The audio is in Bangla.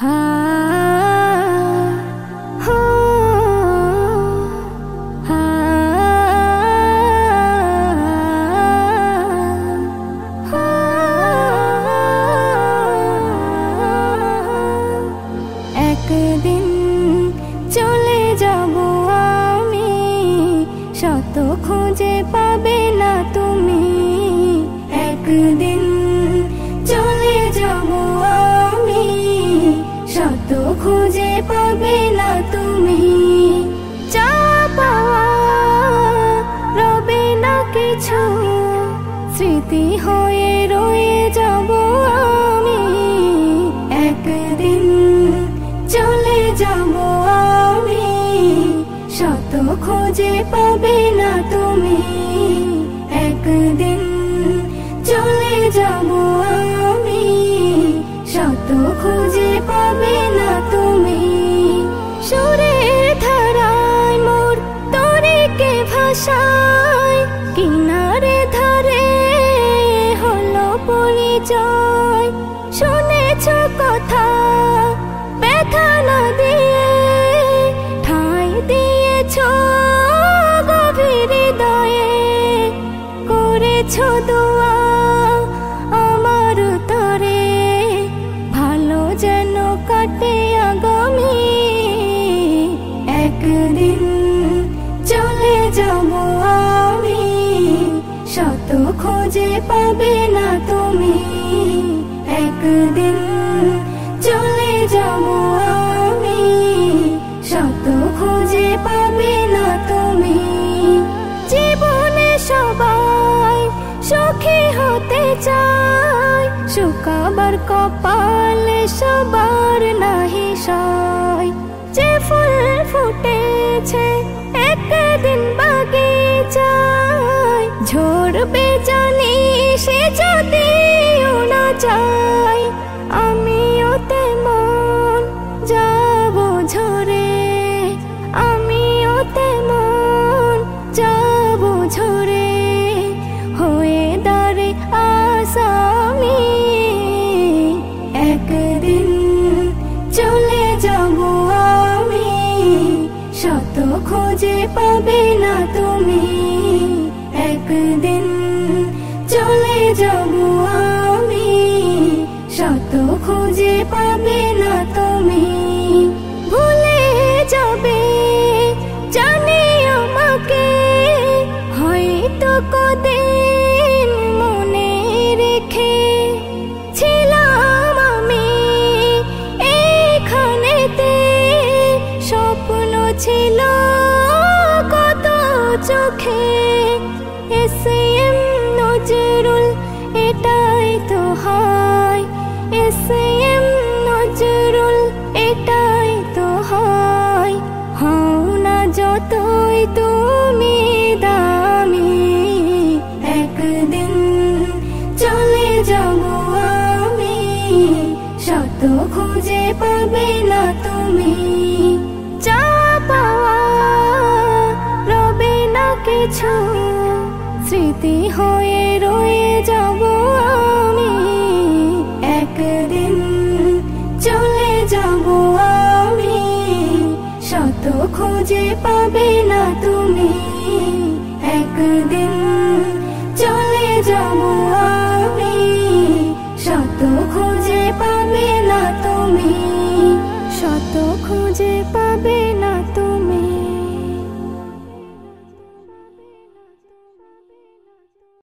হা হো হা হা একদিন চলে যাব আমি, শত খুঁজে পাবে না তুমি। একদিন চলে যাব আমি, শত খুঁজে পাবে না তুমি। যা পাওয়া রবে না কিছু, স্মৃতি হয়ে রয়ে যাব আমি। একদিন চলে যাব আমি, শত খুঁজে পাবে না তুমি। একদিন চলে যাব আমি, শত খুঁজে পাবে না তুমি। সুরের ধারায় মোর তরিকে ভাষায়, কিনারে ধারে হলো পরিচয়। শুনেছ কথা ব্যথা না দিয়ে, ঠাঁই দিয়েছ গভীর হৃদয়ে। করেছ দোয়া আমার তরে, ভালো যেন কাটে আগামী। একদিন চলে যাব আমি, শত খুঁজে পাবে না তুমি। একদিন চলে যাব আমি, শত খুঁজে পাবে না তুমি। জীবনে সবাই সুখী হতে চায়, শুকাবার কপালে সবার নাহি সয়। যে ফুল ফুটেছে একদিন বাগিচায়, ঝরবে জানি সে যদিও না চায়। আমিও তেমন যাব ঝরে, আমিও তেমন যাব ঝরে, হয়ে দাঁড়ে আসামি। একদিন চলে যাব আমি, শত খুঁজে পাবে না তুমি। একদিন চলে যাব আমি, শত খুঁজে পাবে না তুমি। ভুলে যাবে জানি আমাকে, হয়তো কদিন মনে রেখে। ছিলাম আমি এইখানেতে, স্বপ্ন ছিল কত চোখে। এসএম নজরুল এটাই তো হয়, এসএম নজরুল এটাই তো হয়। হও না যতই তুমি দামি, একদিন চলে যাব আমি, শত খুঁজে পাবে না তুমি। যা পাওয়া রবে না কিছু, স্মৃতি হয়ে রয়ে যাব আমি। একদিন চলে যাব আমি, শত খুঁজে পাবে না তুমি। একদিন চলে যাব আমি, শত খুঁজে পাবে না তুমি। শত খুঁজে পাবে না তুমি।